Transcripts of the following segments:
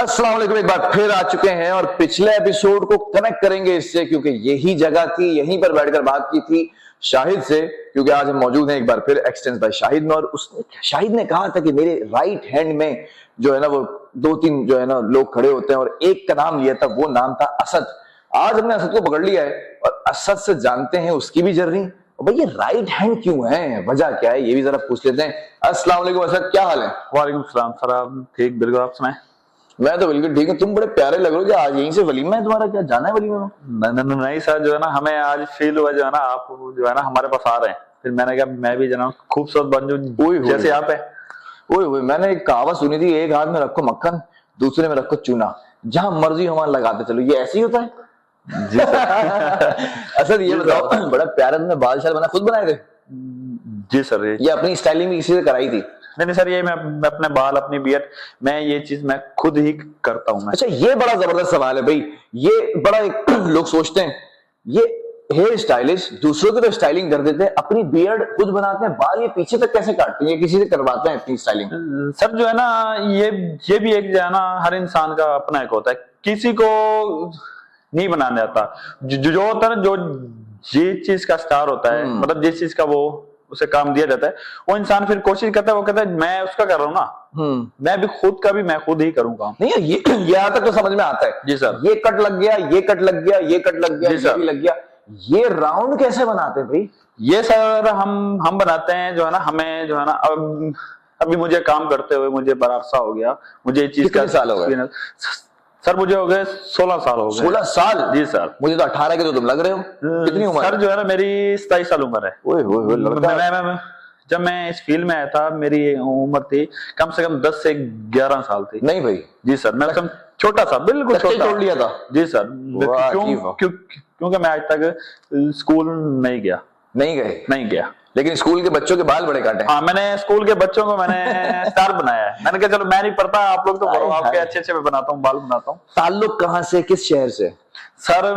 अस्सलाम वालेकुम, एक बार फिर आ चुके हैं और पिछले एपिसोड को कनेक्ट करेंगे इससे, क्योंकि यही जगह थी, यहीं पर बैठकर बात की थी शाहिद से। क्योंकि आज हम मौजूद हैं एक बार फिर एक्सटेंस बाय शाहिद में, और उसने शाहिद ने कहा था कि मेरे राइट हैंड में जो है ना वो दो तीन जो है ना लोग खड़े होते हैं, और एक का नाम लिया था, वो नाम था असद। आज हमने असद को पकड़ लिया है और असद से जानते हैं उसकी भी जर्नी। भाई ये राइट हैंड क्यों है, वजह क्या है, ये भी जरा पूछ लेते हैं। अस्सलाम वालेकुम असद, क्या हाल है? वालेकुम सलाम सर, आप ठीक? बिल्कुल, आप सुनाए? मैं तो बिल्कुल ठीक हूँ। तुम बड़े प्यारे लग रहे हो। क्या आज यहीं से वलीमा है तुम्हारा? क्या जाना है वलीमे में? नहीं सर, जो है ना हमें आज फील हुआ जो है ना आप जो है ना हमारे पास आ रहे हैं, फिर मैंने कहा मैं भी जो है खूबसूरत बन जाऊं जैसे आप है। ओए मैंने एक कहावत सुनी थी, एक हाथ में रखो मक्खन, दूसरे में रखो चूना, जहां मर्जी हमारा लगाते चलो। ये ऐसे ही होता है? जी सर। असद ये बताओ, बड़ा प्यारा तुमने बाल शाल बना, खुद बनाए थे? जी सर। ये अपनी स्टाइलिंग भी किसी से कराई थी? नहीं सर, ये मैं अपने बाल, अपनी बियर्ड, मैं ये चीज मैं खुद ही करता हूँ। अच्छा, ये बड़ा जबरदस्त सवाल है भाई। ये बड़ा एक लोग सोचते हैं ये हेयर स्टाइलिस्ट दूसरों की तो स्टाइलिंग कर देते हैं, अपनी बियर्ड खुद बनाते हैं, बाल ये पीछे तक कैसे काटते हैं? ये किसी से करवाते हैं अपनी स्टाइलिंग? सर जो है ना ये भी एक जो है ना हर इंसान का अपना एक होता है, किसी को नहीं बनाने आता। जो होता है ना, जो जिस चीज का स्टार होता है, मतलब जिस चीज का वो उसे काम दिया जाता है, वो इंसान फिर कोशिश करता है, वो कहता है मैं उसका कर रहा हूँ ना, मैं भी खुद का भी मैं खुद ही करूंगा। नहीं ये यहाँ तक तो समझ में आता है। जी सर। ये कट लग गया, ये कट लग गया, ये कट लग गया, ये भी लग गया। ये राउंड कैसे बनाते हैं भाई? ये सर हम बनाते हैं जो है ना, हमें जो है ना अभी मुझे काम करते हुए मुझे बड़ा अरसा हो गया। मुझे ये चीज का साल हो गया? सर मुझे हो गए 16 साल हो गए। 16 साल? जी सर। मुझे तो 18 के तो तुम लग रहे हो। कितनी उम्र सर? जो है ना मेरी 27 साल उम्र है। जब मैं इस फील्ड में आया था मेरी उम्र थी कम से कम 10 से 11 साल थी। नहीं भाई? जी सर, मैं एकदम छोटा सा, बिल्कुल छोटा छोड़ लिया था। जी सर। क्योंकि मैं आज तक स्कूल नहीं गया। नहीं गया, लेकिन स्कूल के बच्चों के बाल बड़े काटे। हाँ, मैंने स्कूल के बच्चों को मैंने स्टार बनाया है। मैंने कहा चलो मैं नहीं पढ़ता, आप लोग तो पढ़ो, आपके अच्छे मैं बनाता हूँ, बाल बनाता हूँ। ताल्लुक कहाँ से, किस शहर से? सर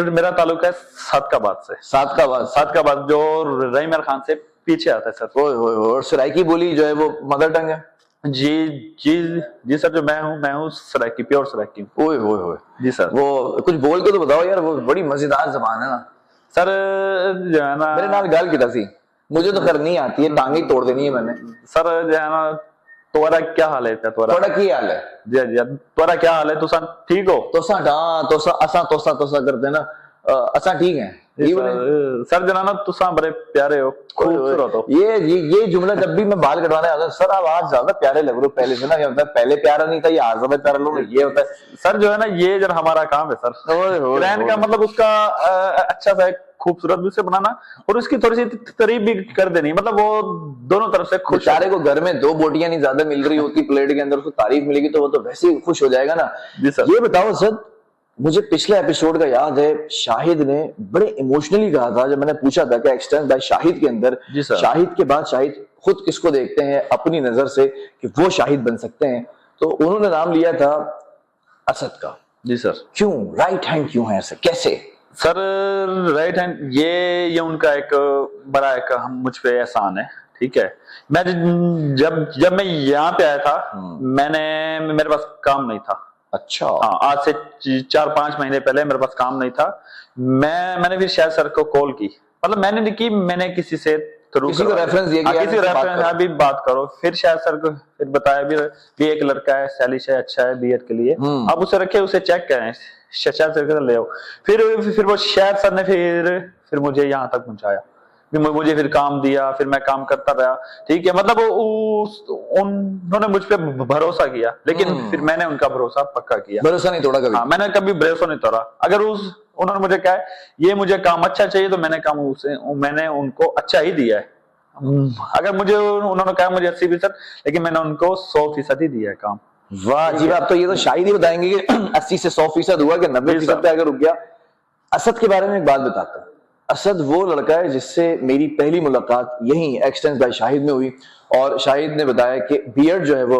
मेरा ताल्लुक है सादकाबाद से। सादकाबाद जो रहीमर खान से पीछे आता है सर। और सराइकी बोली जो है वो मदर टंग है? जी सर, जो मैं हूँ सराइकी, प्योर सराइकी। ओए जी सर। वो कुछ बोल के तो बताओ यार, वो बड़ी मजेदार जबान है ना सर। जो है ना मेरे नाल गाल की दसी, मुझे तो करनी आती है, टांगी तोड़ देनी है मैंने। सर जो है ना, तुम्हारा क्या हाल है? तुम्हारा क्या हाल है? जी तुम्हारा क्या हाल है? तुसा ठीक हो? तोसा करते ना, असा ठीक है। सर जना तुसा बड़े प्यारे हो, खूबसूरत हो। ये जुमला जब भी मैं बाल कटवाने आता हूं, सर आप आज ज्यादा प्यारे लग रहे हो पहले से ना। ये होता है पहले प्यारा नहीं था, ये आज ज्यादा प्यारा लोग, ये होता है सर। जो है ना ये जरा हमारा काम है सर, ब्रांड का मतलब उसका अच्छा सा खूबसूरत भी से बनाना, और उसकी थोड़ी सी तारीफ भी कर देनी, मतलब वो दोनों तरफ से खुश। बेचारे को घर में 2 बोटियां नहीं ज्यादा मिल रही होती प्लेट के अंदर, उसको तारीफ मिलेगी तो वो तो वैसे ही खुश हो जाएगा ना। जी सर। ये बताओ सर, मुझे पिछले एपिसोड का याद है, शाहिद ने बड़े इमोशनली कहा था जब मैंने पूछा था कि एक्सटेंस बाय शाहिद के अंदर शाहिद के बाद शाहिद खुद किसको देखते हैं अपनी नजर से कि वो शाहिद बन सकते हैं, तो उन्होंने नाम लिया था असद का। जी सर। क्यों राइट हैंड क्यों है ऐसे, कैसे? सर राइट हैंड ये उनका एक बड़ा एक मुझ पे एहसान है। ठीक है, मैं जब मैं यहाँ पे आया था, मेरे पास काम नहीं था। अच्छा। हाँ, आज से 4-5 महीने पहले मेरे पास काम नहीं था। मैंने फिर शायद सर को कॉल की, मतलब मैंने नहीं की, मैंने किसी से किसी को रेफरेंस दिया कि किसी रेफरेंस अभी बात करो। फिर शायद सर को फिर बताया भी एक लड़का है, स्टाइलिश है, अच्छा है बीएड के लिए, आप उसे रखे, उसे चेक करें, शायद सर ले आओ। फिर वो शायद सर ने फिर मुझे यहाँ तक पहुंचाया, मुझे फिर काम दिया, फिर मैं काम करता रहा। ठीक है, मतलब उन्होंने मुझ पे भरोसा किया, लेकिन फिर मैंने उनका भरोसा पक्का किया। भरोसा नहीं तोड़ा कभी? हाँ, मैंने कभी भरोसा नहीं तोड़ा। अगर उन्होंने मुझे कहा ये मुझे काम अच्छा चाहिए, तो मैंने उनको अच्छा ही दिया है। अगर उन्होंने कहा मुझे 80%, लेकिन मैंने उनको 100% ही दिया है काम। वाह जी, आप तो ये तो शायद ही बताएंगे कि 80 से 100% हुआ कि 90% पे अगर रुक गया। असद के बारे में एक बात बताता हूँ। असद वो लड़का है जिससे मेरी पहली मुलाकात यहीं एक्सटेंस बाय शाहिद में हुई, और शाहिद ने बताया कि बियर्ड जो है वो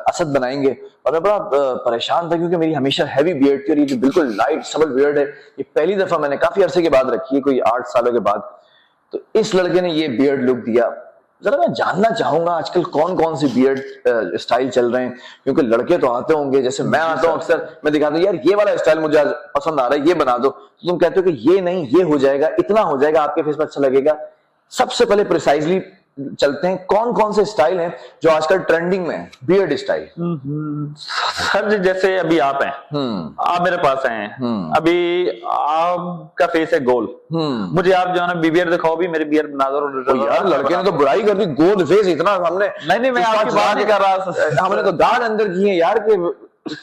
असद बनाएंगे, और मैं बड़ा परेशान था क्योंकि मेरी हमेशा हैवी बियर्ड थी, और ये जो बिल्कुल लाइट सबल बियर्ड है, ये पहली दफा मैंने काफी अरसे के बाद रखी है, कोई 8 सालों के बाद। तो इस लड़के ने ये बियर्ड लुक दिया, जरा मैं जानना चाहूंगा आजकल कौन कौन सी बियर्ड स्टाइल चल रहे हैं, क्योंकि लड़के तो आते होंगे, जैसे मैं आता हूँ अक्सर, मैं दिखाता हूँ यार ये वाला स्टाइल मुझे आज पसंद आ रहा है, ये बना दो, तो तुम कहते हो कि ये नहीं, ये हो जाएगा, इतना हो जाएगा, आपके फेस पर अच्छा लगेगा। सबसे पहले प्रिसाइजली चलते हैं, कौन कौन से स्टाइल हैं जो आजकल ट्रेंडिंग में है बियर्ड स्टाइल? सर जी जैसे अभी आप हैं, आप मेरे पास हैं, अभी आपका फेस है गोल, मुझे आप जो है ना बियर्ड दिखाओ, भी मेरी बियर्ड बना दो। यार लड़के ने तो बुराई कर दी, गोल फेस इतना हमने नहीं मैं आपकी बात नहीं कर रहा, हमने तो दांत अंदर किए हैं यार कि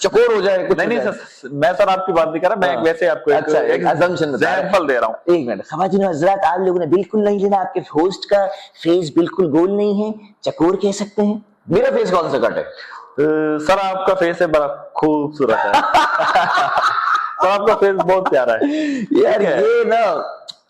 चकोर हो जाए कुछ। नहीं सर, मैं सर आपकी बात नहीं कर रहा, मैं वैसे आपको अच्छा एक assumption बता रहा हूं। एग्जांपल दे रहा हूँ। एक मिनट खवातीन और हज़रात, आप लोगों ने बिल्कुल नहीं लेना, आपके होस्ट का फेस बिल्कुल गोल नहीं है, चकोर कह सकते हैं। मेरा फेस कौन सा कट है? सर आपका फेस है बड़ा खूबसूरत है। सर आपका फेस बहुत प्यारा है यार ये ना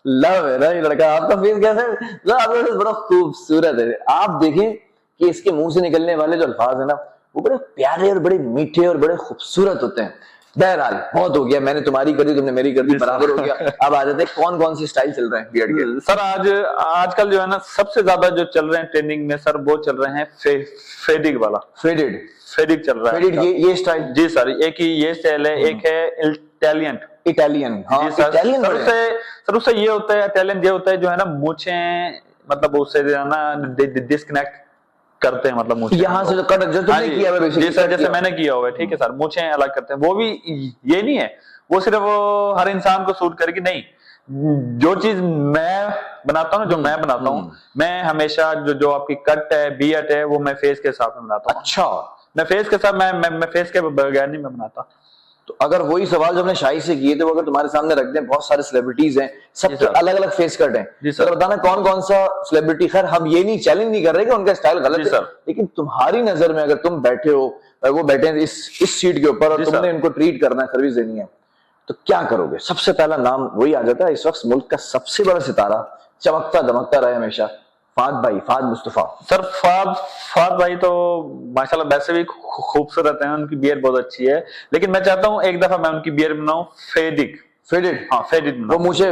लव है ना, ये लड़का आपका फेस कैसा है? आपका फेस बड़ा खूबसूरत है। आप देखें कि इसके मुंह से निकलने वाले जो अल्फाज है ना, वो बड़े प्यारे और बड़े मीठे और बड़े खूबसूरत होते हैं। बहरहाल बहुत हो गया, मैंने तुम्हारी कर दी, तुमने मेरी कर दी, बराबर हो गया। अब आ जाते हैं कौन कौन सी स्टाइल चल रहे हैं बियर्ड के? सर आजकल जो है ना सबसे ज्यादा जो चल रहे हैं ट्रेंडिंग में सर, वो चल रहे हैं फेडिग वाला। फेडेड चल रहा है। फेडेड ये स्टाइल? जी सर, एक ही ये स्टाइल है, एक है इटालियन। इटालियन, हाँ इटालियन। सर उससे ये होता है, इटालियन ये होता है जो है ना मूंछें, मतलब उससे जो है ना डिस्कनेक्ट करते हैं, मतलब मूंछें यहाँ से कट जो तुमने किया है जी सर, जैसे मैंने किया हुआ है, ठीक है सर, मूंछें अलग करते हैं। वो भी ये नहीं है वो सिर्फ वो हर इंसान को सूट करेगी, नहीं, जो चीज मैं बनाता हूँ, जो मैं बनाता हूँ, मैं हमेशा जो आपकी कट है, बियर्ड है, वो मैं फेस के हिसाब से बनाता हूँ। अच्छा, मैं फेस के साथ मैं फेस के बगैर नहीं मैं बनाता। तो अगर वही सवाल जो हमने शाही से किए थे वो अगर तुम्हारे सामने रख दें, बहुत सारे सेलिब्रिटीज हैं, सबके अलग अलग फेस कट हैं, जी सर, तो बताना कौन कौन सा सेलिब्रिटी। खैर हम ये नहीं चैलेंज नहीं कर रहे कि उनका स्टाइल गलत है, लेकिन तुम्हारी नजर में अगर तुम बैठे हो, वो बैठे हैं इस सीट के ऊपर और तुमने इनको ट्रीट करना है, सर्विस देनी है, तो क्या करोगे? सबसे पहला नाम वही आ जाता है इस वक्त मुल्क का सबसे बड़ा सितारा, चमकता दमकता रहे हमेशा, फाद मुस्तफा। सर फाद भाई तो माशाल्लाह वैसे भी खूबसूरत हैं, उनकी बियर्ड बहुत अच्छी है, लेकिन मैं चाहता हूँ एक दफा मैं उनकी बियर्ड बनाऊं फेडेड। हाँ फेडेड, वो मुझे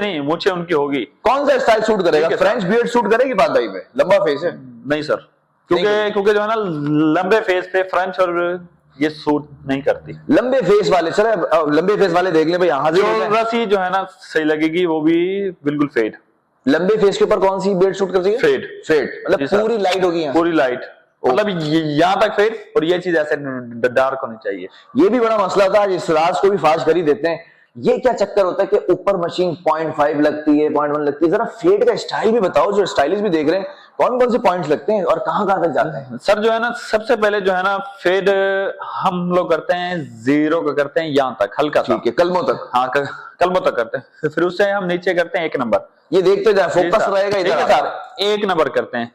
नहीं मुझे उनकी होगी। कौन सा स्टाइल सूट करेगा? फ्रेंच बियर्ड सूट करेगी फाद भाई पे? लंबा फेस है? नहीं सर, क्योंकि जो है ना लंबे फेस पे फ्रेंच और ये सूट नहीं करती। लंबे फेस वाले, चले लंबे फेस वाले देख ले भाई, यहाँ रसी जो है ना सही लगेगी, वो भी बिल्कुल फेड। लंबे फेस के ऊपर कौन सी बियर्ड सूट करती है? फेड मतलब पूरी लाइट होगी, पूरी लाइट, मतलब यहाँ तक फेड, और ये चीज ऐसे डार्क होनी चाहिए। ये भी बड़ा मसला था, इस राज को भी फाश कर ही देते हैं। ये क्या चक्कर होता है कि ऊपर मशीन 0.5 लगती है, 0.1 लगती है? जरा फेड का स्टाइल भी बताओ, जो स्टाइलिस्ट भी देख रहे हैं, कौन कौन से पॉइंट्स लगते हैं और कहां कहां तक जाते हैं? सर जो है ना सबसे पहले जो है ना फेड हम लोग करते हैं 0 का करते हैं यहाँ तक, हल्का सा, ठीक है, कलमों तक। हाँ कलमों तक करते हैं, फिर उससे हम नीचे करते हैं 1 नंबर। ये देखते जाए, फोकस रहेगा इधर। सर 1 नंबर करते हैं,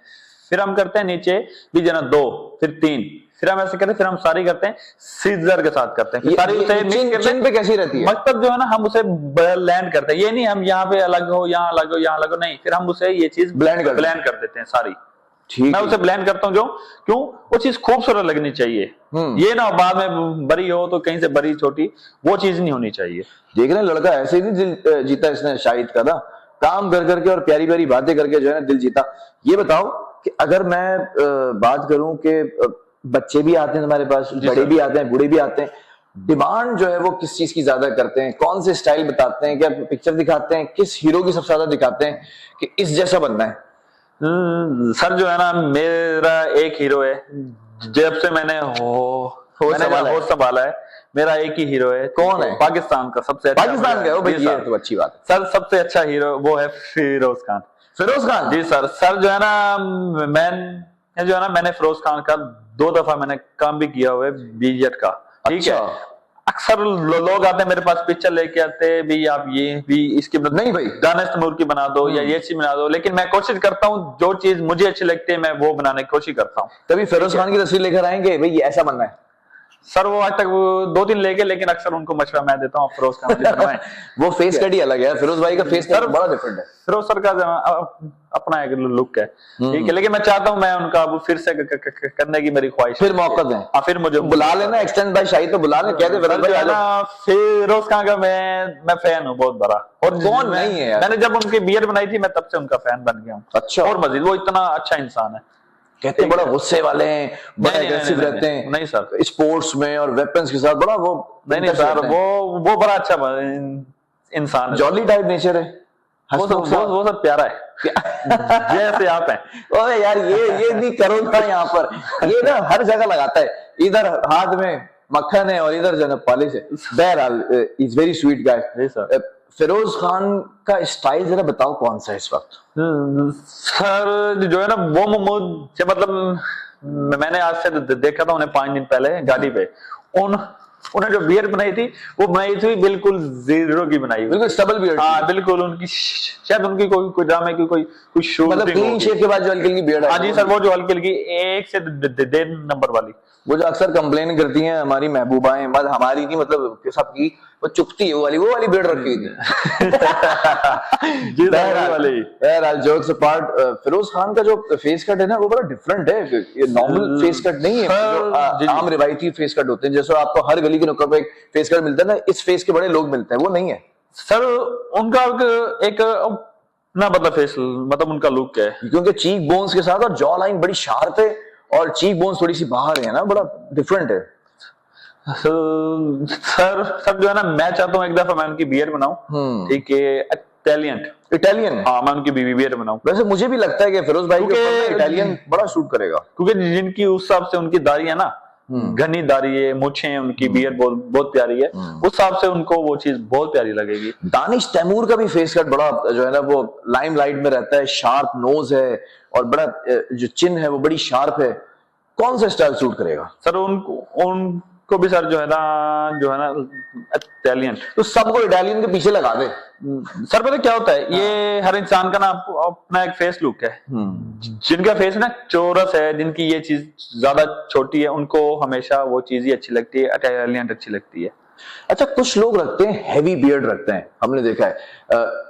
फिर हम करते हैं नीचे भी जना 2, फिर 3, फिर हम ऐसे करते हैं, फिर हम सारी करते हैं सीजर के साथ करते हैं, फिर सारी उसे चिन पे कैसी रहती है? मतलब जो है ना हम उसे लैंड करते हैं, ये नहीं हम यहाँ पे अलग हो, यहाँ अलग हो, यहाँ अलग हो, नहीं, फिर हम उसे ये चीज ब्लेंड कर देते हैं सारी। मैं उसे ब्लेंड करता हूँ, जो क्यों वो चीज खूबसूरत लगनी चाहिए, ये ना बाद में बड़ी हो तो कहीं से बड़ी छोटी, वो चीज नहीं होनी चाहिए। देख रहे हैं लड़का ऐसे ही दिल जीता इसने शाहिद का ना, काम कर करके और प्यारी प्यारी बातें करके जो है ना दिल जीता। ये बताओ कि अगर मैं बात करूं कि बच्चे भी आते हैं तुम्हारे पास, बड़े भी आते हैं, बूढ़े भी आते हैं, डिमांड जो है वो किस चीज की ज्यादा करते हैं? कौन से स्टाइल बताते हैं? क्या पिक्चर दिखाते हैं? किस हीरो की सबसे ज्यादा दिखाते हैं कि इस जैसा बनना है? सर जो है ना मेरा एक हीरो है, जब से मैंने होश संभाला है, मेरा एक ही हीरो है। कौन है? पाकिस्तान का सबसे अच्छा, पाकिस्तान का? भाई ये तो अच्छी बात है सर, सबसे अच्छा हीरो वो है फिरोज खान। फिरोज खान? जी सर जो है ना मैंने फिरोज खान का 2 दफा मैंने काम भी किया हुआ है बीजेट का, ठीक है। अक्सर लोग आते हैं मेरे पास, पिक्चर लेके आते हैं भी, आप ये भी इसकी नहीं भाई दानिश तैमूर की बना दो या ये चीज बना दो, लेकिन मैं कोशिश करता हूँ जो चीज मुझे अच्छी लगती है मैं वो बनाने की कोशिश करता हूँ। कभी फिरोज खान की तस्वीर लेकर आएंगे भाई ये ऐसा बनना है? सर वो आज तक वो 2 दिन लेके, लेकिन अक्सर उनको मशवरा मैं देता हूँ फिरोज खान जी बनवाएं। वो फेस कट ही अलग है, फिरोज भाई का फेस कट बड़ा डिफरेंट है। फिरोज सर का अपना एक लुक है, ठीक है, लेकिन मैं चाहता हूँ मैं उनका अब फिर से करने की मेरी ख्वाहिश फिर मौका दें। हाँ, फिर मुझे बुला लेना, एक्सटेंड बाय शाहिद तो बुला लें, कहते सर जो है ना फिरोज खान का मैं फैन हूँ बहुत बड़ा। और कौन नहीं है यार? मैंने जब उनकी बियर बनाई थी मैं तब से उनका फैन बन गया हूँ। अच्छा। और मजीद वो इतना अच्छा इंसान है, कहते बड़ा गुस्से वाले हैं, बड़ा एग्रेसिव रहते हैं। नहीं सर, स्पोर्ट्स में और वेपन्स के साथ बड़ा वो नहीं सर, वो बड़ा अच्छा इंसान है, जॉली टाइप नेचर है। वो सब प्यारा है जैसे आप हैं। ओए यार ये नहीं करो ना यहाँ पर, ये ना हर जगह लगाता है, इधर हाथ में मक्खन है और इधर जनब पॉलिश है। बहरहाल is very sweet guy. Firoz Khan का स्टाइल जरा बताओ कौन सा है इस वक्त? सर जो है ना वो मुझे मतलब मैंने आज से देखा था उन्हें 5 दिन पहले गाड़ी पे, उन्हें जो बियर बनाई थी वो बनाई थी बिल्कुल जीरो की बनाई, बिल्कुल स्टबल बियर्ड। हाँ बिल्कुल, उनकी शायद उनकी कोई ड्रामे की कोई शूटिंग, मतलब क्लीन शेव के बाद जो हल्की हल्की बियर्ड है। हाँ जी सर, वो जो हल्की हल्की 1 से 1.5 नंबर वाली, वो जो अक्सर कंप्लेन करती हैं हमारी महबूबाएं, मत हमारी नहीं मतलब सबकी, वो चुपती है, वो वाली बियर्ड रखी हुई थी। बहरहाल जोक्स अपार्ट, फिरोज खान का जो फेस कट है ना वो बड़ा डिफरेंट है, ये नॉर्मल फेस कट नहीं है जो आम रिवायती फेस कट होते हैं, जैसे आपको हर गली के नुक्कड़ पे एक फेस कट मिलता है ना, इस फेस के बड़े लोग मिलते हैं, वो नहीं है सर। उनका एक ना मतलब फेस मतलब उनका लुक है, क्योंकि चीक बोन्स के साथ और जॉ लाइन बड़ी शार्प है और चीक बोन्स थोड़ी सी बाहर है ना, बड़ा डिफरेंट है। सर जो है ना मैं चाहता हूँ एक दफा मैं उनकी बियर बनाऊं, ठीक है, इटालियन, हाँ मैं उनकी बियर बनाऊं। वैसे मुझे भी लगता है कि फिरोज भाई के ऊपर इटालियन बड़ा सूट करेगा, क्योंकि जिनकी उस हिसाब से उनकी दाढ़ी है ना, घनी दाढ़ी है, मूछें हैं उनकी, बियर बहुत प्यारी है, उस हिसाब से उनको वो चीज बहुत प्यारी लगेगी। दानिश तैमूर का भी फेस कट बड़ा जो है ना वो लाइम लाइट में रहता है, शार्प नोज है और बड़ा जो चिन है वो बड़ी शार्प है, कौन सा स्टाइल सूट करेगा? सर उनको भी सर जो है ना इटालियन, तो सबको इटालियन के पीछे लगा दे। सर पता क्या होता है, ये हर इंसान का ना अपना एक फेस लुक है, जिनका फेस ना चौरस है, जिनकी ये चीज ज्यादा छोटी है, उनको हमेशा वो चीज ही अच्छी लगती है, इटालियन अच्छी लगती है। अच्छा, कुछ लोग रखते हैं हैवी बियर्ड रखते हैं, हमने देखा है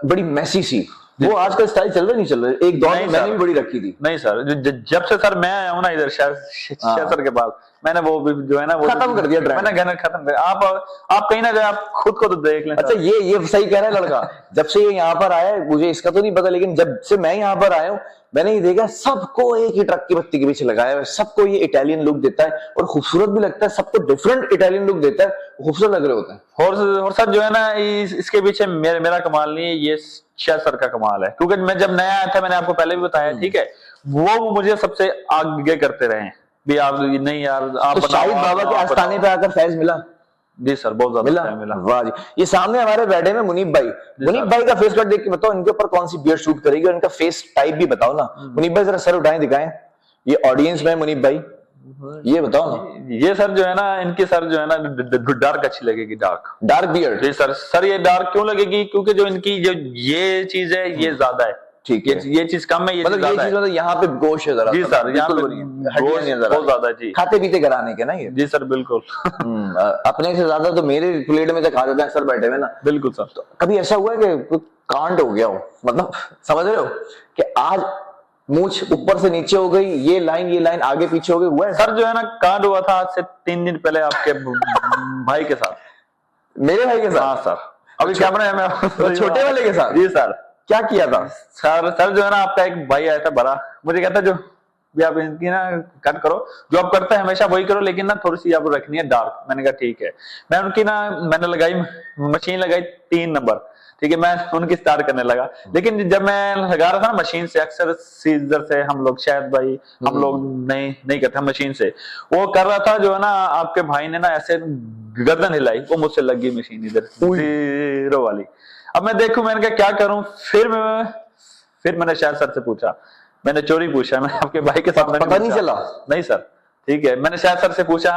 बड़ी मैसी सी, वो आज का स्टाइल चल रहा नहीं चल रहा? एक दौर में मैंने भी बड़ी रखी थी। नहीं सर, जब से सर मैं आया हूं ना इधर सर के पास, मैंने वो जो है ना वो खत्म कर दिया, मैंने घर खत्म कर। आप कहीं ना जाए, आप खुद को तो देख लें। अच्छा, ये सही कह रहा है लड़का। जब से ये यहाँ पर आया है, मुझे इसका तो नहीं पता, लेकिन जब से मैं यहाँ पर आया हूँ मैंने ये देखा सबको एक ही ट्रक की बत्ती के पीछे लगाया है, सबको ये इटालियन लुक देता है और खूबसूरत भी लगता है, सबको डिफरेंट इटालियन लुक देता है, खूबसूरत लग रहे होते हैं। और सर जो है ना इसके पीछे मेरा कमाल नहीं है, ये शायद सर का कमाल है, क्योंकि मैं जब नया आया था, मैंने आपको पहले भी बताया, ठीक है, वो मुझे सबसे आगे करते रहे भी, आप नहीं यार आप तो शाहिद बाबा के आस्थाने पे आकर फैज मिला? जी सर, बहुत ज्यादा मिला। वाह जी। ये सामने हमारे बैठे हैं मुनीब भाई का फेस कट देख के बताओ इनके ऊपर कौन सी बियर्ड शूट करेगी, और इनका फेस टाइप भी बताओ ना। मुनीब भाई जरा सर उठाएं, दिखाएं, ये ऑडियंस में मुनीब भाई, ये बताओ ना। ये सर जो है ना इनकी सर जो है ना डार्क अच्छी लगेगी, डार्क बियर्ड। जी सर ये डार्क क्यों लगेगी, क्योंकि जो इनकी जो ये चीज है ये ज्यादा है, ठीक है, ये चीज कम है, ये मतलब ये चीज मतलब यहाँ पे गोश है जरा। जी सर, यहाँ पे गोश बहुत ज्यादा जी, खाते पीते कराने के ना ये। जी सर बिल्कुल। अपने से ज्यादा तो मेरे प्लेट में तो खा देते हैं सर बैठे हुए ना। बिल्कुल सर। तो कभी ऐसा हुआ है कि कोई कांड हो गया हो, मतलब समझ रहे हो कि आज मूछ ऊपर से नीचे हो गई, ये लाइन आगे पीछे हो गई, हुआ है? सर जो है ना कांड हुआ था आज से 3 दिन पहले आपके भाई के साथ, मेरे भाई के साथ? हाँ सर, अभी कैमरा में छोटे वाले के साथ? जी सर। क्या किया था? सर जो है ना आपका एक भाई आया था बड़ा, मुझे कहता जो भी आप इनकी ना कट करो, जो आप करते हैं हमेशा वही करो, लेकिन ना थोड़ी सी आप रखनी है डार्क। मैंने कहा ठीक है, मैंने लगाई मशीन, लगाई 3 नंबर, ठीक है, मैं उनकी स्टार्ट करने लगा, लेकिन जब मैं लगा रहा था ना मशीन से, अक्सर सीजर से हम लोग शायद भाई हम लोग नहीं करते मशीन से, वो कर रहा था जो है ना आपके भाई ने ना ऐसे गर्दन हिलाई, वो मुझसे लग गई मशीन इधर जीरो वाली। अब मैं देखूं, मैंने कहा क्या करूं, फिर मैंने शायद सर से पूछा, मैंने चोरी पूछा, मैं आपके भाई के साथ पता नहीं चला? नहीं सर, ठीक है, मैंने शायद सर से पूछा,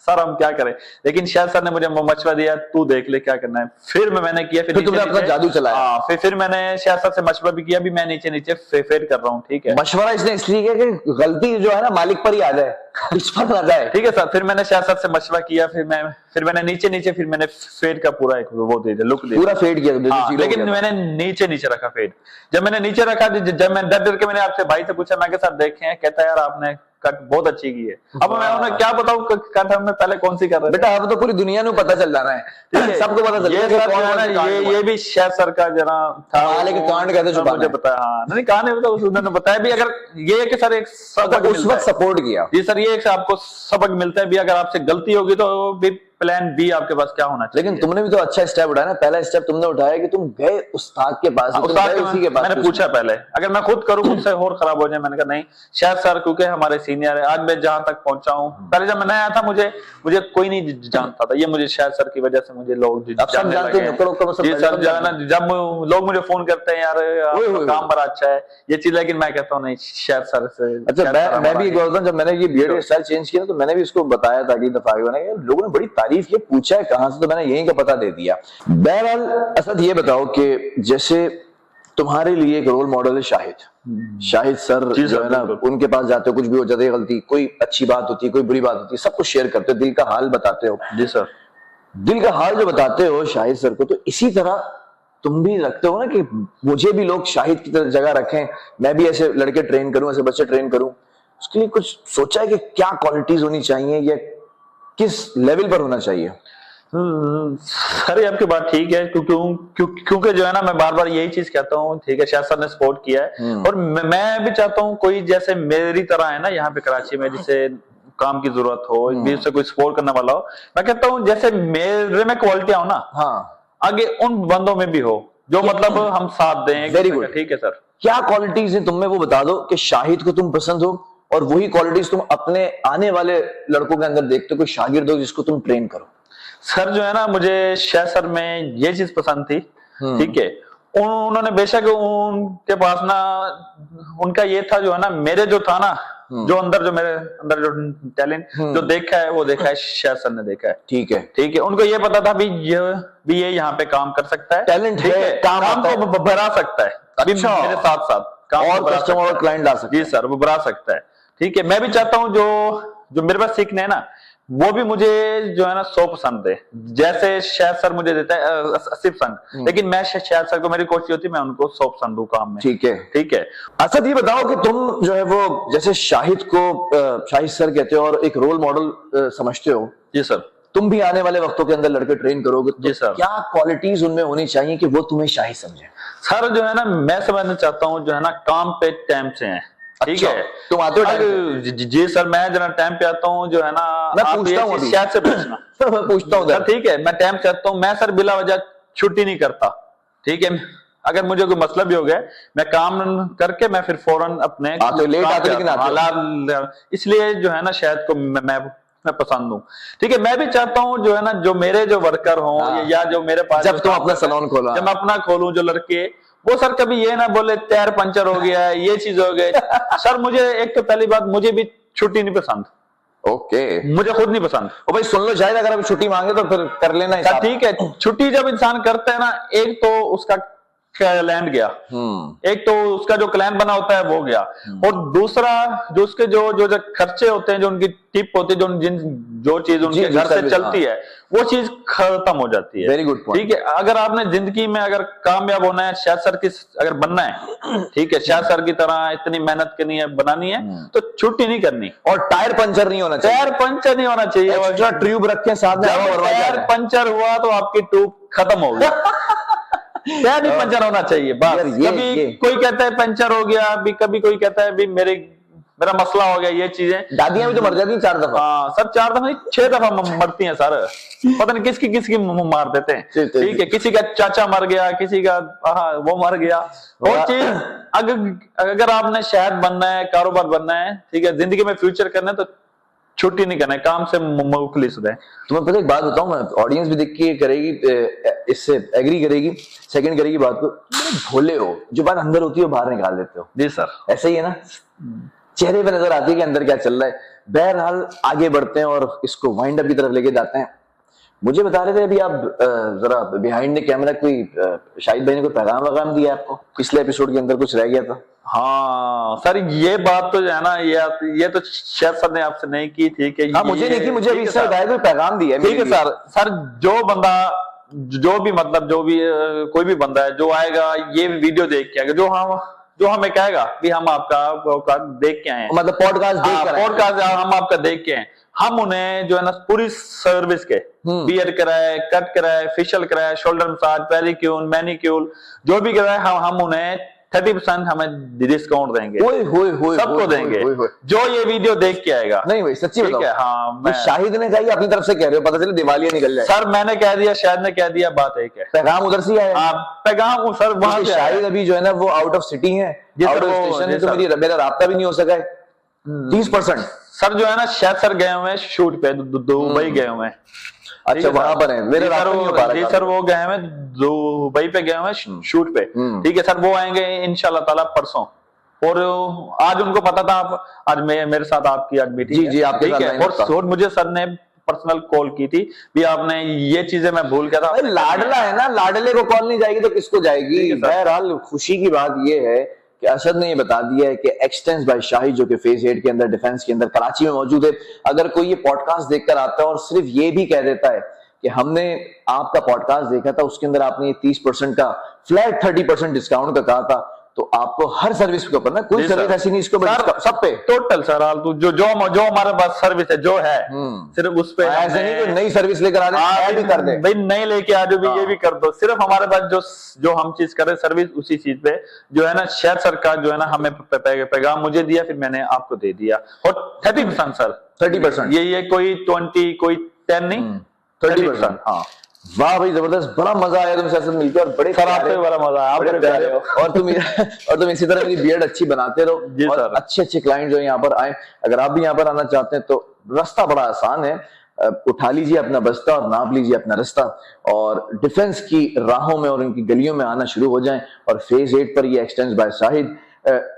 सर हम क्या करें, लेकिन शायद सर ने मुझे मशवरा दिया तू देख ले क्या करना है। फिर मैंने किया, फिर तुमने अपना जादू चलाया। हाँ, फिर मैंने शायद सर से मशवरा भी किया, भी मैं नीचे नीचे फेड कर रहा हूँ। ठीक है, मशवरा इसने इसलिए किया कि गलती जो है ना मालिक पर ही आ जाए, इस पर ना जाए। ठीक है सर। फिर मैंने शायद सर से मशवरा किया, फिर मैंने नीचे नीचे फिर मैंने फेड का पूरा एक वो दे दिया, लुक दे पूरा फेड किया तुमने, हाँ, जीरो हो लेकिन गया था। मैंने नीचे नीचे रखा फेड। जब मैंने नीचे रखा, जब मैं डर डर के मैंने आपसे भाई से पूछा, मैं क्या सर देखें, कहता यार आपने कट बहुत अच्छी की है। अब मैं उन्हें क्या बताऊं कट हमने पहले कौन सी कर रहे थे। बेटा अब तो पूरी दुनिया को पता चल जाना है, ठीक है, सबको पता चल ये गया सर कि कौन जो है कौन से ना, कांड हुआ। ये भी शायद सर का जरा था, माले के कांड कहते छुपाना मुझे है। पता है। हाँ नहीं, कहा नहीं, मतलब उन्होंने बताया भी, अगर ये है कि सर एक सबक उस मिलता वक्त है। सपोर्ट किया। जी सर, ये एक आपको सबक मिलता है भी, अगर आपसे गलती होगी तो भी प्लान बी आपके पास क्या होना चाहिए। लेकिन तुमने भी तो अच्छा स्टेप उठाया ना, पहला स्टेप तुमने उठाया कि तुम गए उस्ताद के पास, तुम उस्ताद गए के उसी के पास मैंने पूछा पहले, अगर मैं खुद करूं खुद से और खराब हो जाए, मैंने कहा नहीं शायद सर, क्योंकि हमारे सीनियर है। आज मैं जहां तक पहुंचा हूं, पहले जब मैं नया था मुझे कोई नहीं जानता था, ये मुझे शायद सर की वजह से मुझे लोग जानने जानते लगे हैं, नुक्कड़ उक्कड़ में सब जी सर। जानते हैं। जब लोग मुझे फोन करते हैं, यार आपका काम बड़ा अच्छा है, ये चीज, लेकिन मैं कहता हूँ नहीं शायद सर से। अच्छा, मैं भी एक बार बताऊं, जब मैंने ये बियर्ड स्टाइल चेंज किया तो मैंने भी इसको बताया था कि दफा लोगों ने बड़ी तारीफ की, पूछा है कहां से, तो मैंने यहीं का पता दे दिया। बहरहाल असद ये बताओ कि जैसे तुम्हारे लिए एक रोल मॉडल है शाहिद सर जो है ना, उनके पास जाते हो, कुछ भी हो जाती है गलती, कोई अच्छी बात होती है, कोई बुरी बात होती है, सब कुछ शेयर करते हो, दिल का हाल बताते हो। जी सर, दिल का हाल जो बताते हो शाहिद सर को, तो इसी तरह तुम भी रखते हो ना कि मुझे भी लोग शाहिद की तरह जगह रखें, मैं भी ऐसे लड़के ट्रेन करूं, ऐसे बच्चे ट्रेन करूं। उसके लिए कुछ सोचा है कि क्या क्वालिटीज होनी चाहिए या किस लेवल पर होना चाहिए? सर ये आपकी बात ठीक है, क्योंकि जो है ना, मैं बार बार यही चीज कहता हूँ। ठीक है, शायद सर ने सपोर्ट किया है, और मैं भी चाहता हूँ कोई जैसे मेरी तरह है ना यहाँ पे कराची में, जिसे काम की जरूरत हो, भी उससे कोई सपोर्ट करने वाला हो। मैं कहता हूँ जैसे मेरे में क्वालिटी हो ना, हाँ, आगे उन बंदों में भी हो जो मतलब हम साथ दें। वेरी गुड, ठीक है सर। क्या क्वालिटीज है तुम में, वो बता दो कि शाहिद को तुम पसंद हो, और वही क्वालिटीज तुम अपने आने वाले लड़कों के अंदर देखते हो, कोई शागिर्द हो जिसको तुम ट्रेन करो। सर जो है ना, मुझे शायद सर में ये चीज पसंद थी। ठीक है, उन्होंने बेशक उनके पास ना, उनका ये था जो है ना, मेरे जो था ना, जो अंदर जो मेरे अंदर जो टैलेंट जो देखा है, वो देखा है शायद सर ने देखा है। ठीक है, ठीक है, उनको ये पता था भी ये यहाँ पे काम कर सकता है, टैलेंट ठीक है, काम को बढ़ा सकता है। अभी अच्छा, मेरे साथ साथ काम और कस्टमर और क्लाइंट ला सकते जी सर, वो बढ़ा सकता है। ठीक है, मैं भी चाहता हूँ जो मेरे पास सीखने है ना, वो भी मुझे जो है ना 100% दे, जैसे शायद सर मुझे देता है 80%, लेकिन मैं शायद सर को, मेरी कोशिश होती है मैं उनको 100% दूं काम में। ठीक है, ठीक है। असद ये बताओ कि तुम जो है वो जैसे शाहिद को शाहिद सर कहते हो और एक रोल मॉडल समझते हो, जी सर। तुम भी आने वाले वक्तों के अंदर लड़के ट्रेन करोगे, तो जी सर। क्या क्वालिटीज उनमें होनी चाहिए कि वो तुम्हें शाहिद समझे? सर जो है ना, मैं समझना चाहता हूँ जो है ना, काम पे टाइम से है। ठीक है, तुम आते हो टाइम पे? जी सर, मैं जरा टाइम पे आता हूँ जो है ना, मैं आप पूछता ये हूँ चीज अभी। शायद से पूछना। मैं पूछता हूँ सर ठीक है, मैं टाइम से आता हूँ, मैं सर बिला वजह छुट्टी नहीं करता। ठीक है, अगर मुझे कोई मसला भी हो गया, मैं काम करके मैं फिर फौरन अपने लेट आते लेकिन आते हो। इसलिए जो है ना, शायद को मैं पसंद हूँ। ठीक है, मैं भी चाहता हूँ जो है ना, जो मेरे जो वर्कर हों, या जो मेरे पास, जब तुम अपना सैलून खोला, जब मैं अपना खोलूं, जो लड़के, वो सर कभी ये ना बोले टायर पंचर हो गया है, ये चीज हो गई। सर मुझे एक तो पहली बात, मुझे भी छुट्टी नहीं पसंद। ओके, मुझे खुद नहीं पसंद। ओ भाई सुन लो, शायद अगर अभी छुट्टी मांगे तो फिर कर लेना हिसाब। ठीक है, छुट्टी जब इंसान करता है ना, एक तो उसका क्लाइंट गया, एक तो उसका जो क्लाइंट बना होता है वो गया, और दूसरा जो उसके जो खर्चे होते हैं, जो उनकी टिप होती है, जो चीज उनके घर से चलती है, वो चीज खत्म हो जाती है। Very good point. ठीक है, अगर आपने जिंदगी में अगर कामयाब होना है, शायद सर की अगर बनना है, ठीक है, शायद सर की तरह इतनी मेहनत करनी है, बनानी है, तो छुट्टी नहीं करनी, और टायर पंचर नहीं होना चाहिए। टायर पंचर नहीं होना चाहिए। एक्स्ट्रा ट्यूब रखें साथ में, टायर पंचर हुआ तो आपकी ट्यूब खत्म हो गई। टायर नहीं पंचर होना चाहिए बस। कभी कोई कहता है पंचर हो गया, कभी कोई कहता है भी मेरा मसला हो गया, ये चीजें। दादियां भी तो मर जाती हैं 4 दफा। हाँ सर, 4 दफा नहीं, 6 दफा मरती हैं सर, पता नहीं किसकी मार देते हैं। ठीक है, किसी का चाचा मर गया, किसी का वो मर गया। और चीज अगर आपने शायद बनना है, कारोबार बनना है, ठीक है, जिंदगी में फ्यूचर करना है, तो छुट्टी नहीं करना है, काम से मुखलिस रहे। तुम्हें पता एक बात बताऊं, मैं ऑडियंस भी देख के करेगी, इससे एग्री करेगी, सेकंड करेगी बात को। भोले हो, जो बात अंदर होती है वो बाहर निकाल देते हो। जी सर, ऐसा ही है ना? चेहरे पे नजर आती है कि अंदर क्या चल रहा है। बहरहाल आगे बढ़ते हैं और इसको वाइंड अप की तरफ लेके जाते हैं। मुझे बता रहे थे अभी आप जरा बिहाइंड द कैमरा कोई शाहिद भाई ने कोई पैगाम वगाम दिया आपको, पिछले एपिसोड के अंदर कुछ रह गया था? हाँ सर, ये बात तो जो है ना, ये तो शायद सर ने आपसे नहीं की थी कि हाँ, मुझे नहीं थी, मुझे अभी इससे कोई पैगाम दिया है। ठीक है सर। सर जो बंदा, जो भी मतलब जो भी कोई भी बंदा है जो आएगा ये वीडियो देख के आएगा, जो हमें कहेगा भी हम आपका देख के आए हैं, मतलब पॉडकास्ट हम आपका देख के आए, हम उन्हें जो है ना पूरी सर्विस के बियर कराए, कट कराए, फेशियल कराए, शोल्डर मसाज, पेडिक्योर, मैनिक्योर, जो भी कराए हम उन्हें 30% हमें डिस्काउंट देंगे। सबको देंगे जो ये वीडियो देख के आएगा। नहीं भाई सच्ची बताओ। हाँ, शाहिद ने कहा अपनी तरफ से कह रहे हो, पता चले दिवालिया निकल जाए। सर मैंने कह दिया, शायद ने कह दिया, बात एक है। पैगाम उधर से आया? पैगाम सर वहां से शाहिद अभी जो है ना वो आउट ऑफ सिटी है, आउट ऑफ स्टेशन है, तो मेरा राब्ता भी नहीं हो सका है। 30% सर जो है ना, शायद सर गए हुए हैं शूट पे, दुबई गए हुए हैं। अच्छा वहां पर है, मेरे जी सर वो गए हुए दुबई पे गए हुए शूट पे। ठीक है सर, वो आएंगे इंशाल्लाह ताला परसों। और आज उनको पता था आज मेरे साथ आपकी आज मीटिंग जी आपके साथ। और मुझे सर ने पर्सनल कॉल की थी भी आपने ये चीजें मैं भूल गया था। लाडला है ना, लाडले को कॉल नहीं जाएगी तो किसको जाएगी? बहरहाल खुशी की बात ये है कि असद ने ये बता दिया है कि एक्सटेंस बाय शाहिद जो कि फेज 8 के अंदर डिफेंस के अंदर कराची में मौजूद है। अगर कोई ये पॉडकास्ट देखकर आता है और सिर्फ ये भी कह देता है कि हमने आपका पॉडकास्ट देखा था, उसके अंदर आपने 30% का फ्लैट 30% डिस्काउंट का कहा था, तो आपको हर सर्विस के ऊपर ना, कोई सर्विस ऐसी नहीं इसको सब पे टोटल सर जो हमारे पास सर्विस है जो है, सिर्फ उस पे ऐसे नहीं कोई नई सर्विस लेकर आ जाए भी कर दे भाई, नहीं लेके आ जाओ भी ये भी कर दो। सिर्फ हमारे पास जो हम चीज कर रहे सर्विस, उसी चीज पे जो है ना शायद सरकार जो है ना हमें पैगाम मुझे दिया, फिर मैंने आपको दे दिया। और 30% सर, 30% ये कोई 20 कोई 10 नहीं 30%। हाँ वाह भाई जबरदस्त, बड़ा मजा आया तुमसे ऐसे मिलकर, बड़े बड़ा मजा आया, बड़े प्यारे हो। और तुम इसी तरह मेरी बियर्ड अच्छी बनाते रहो और अच्छे क्लाइंट जो यहाँ पर आए। अगर आप भी यहाँ पर आना चाहते हैं तो रास्ता बड़ा आसान है, उठा लीजिए अपना बस्ता और नाप लीजिए अपना रास्ता और डिफेंस की राहों में और उनकी गलियों में आना शुरू हो जाएं। और फेज 8 पर ये एक्सटेंस बाय शाहिद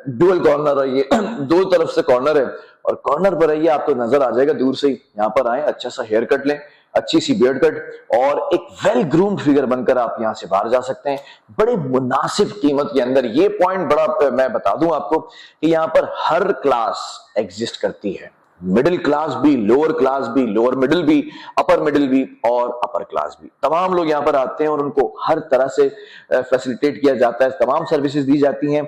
डुअल कॉर्नर है, ये दो तरफ से कॉर्नर है और कॉर्नर पर है ये आपको नजर आ जाएगा दूर से ही। यहाँ पर आए, अच्छा सा हेयर कट लें, अच्छी सी बियर्ड कट और एक वेल ग्रूम्ड फिगर बनकर आप यहां से बाहर जा सकते हैं बड़े मुनासिब कीमत के अंदर। ये पॉइंट बड़ा मैं बता दूं आपको कि यहां पर हर क्लास एग्जिस्ट करती है, मिडिल क्लास भी, लोअर क्लास भी, लोअर मिडिल भी, अपर मिडिल भी और अपर क्लास भी। तमाम लोग यहां पर आते हैं और उनको हर तरह से फैसिलिटेट किया जाता है, तमाम सर्विसेज दी जाती हैं।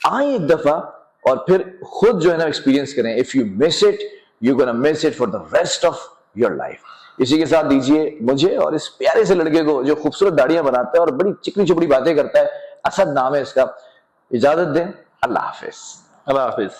आए एक दफा और फिर खुद जो है ना एक्सपीरियंस करें। If you miss it you gonna miss it for the rest of your life. इसी के साथ दीजिए मुझे और इस प्यारे से लड़के को जो खूबसूरत दाढ़ियां बनाता है और बड़ी चिकनी चुपड़ी बातें करता है, असद नाम है इसका, इजाजत दें। अल्लाह हाफिज। अल्लाह हाफिज।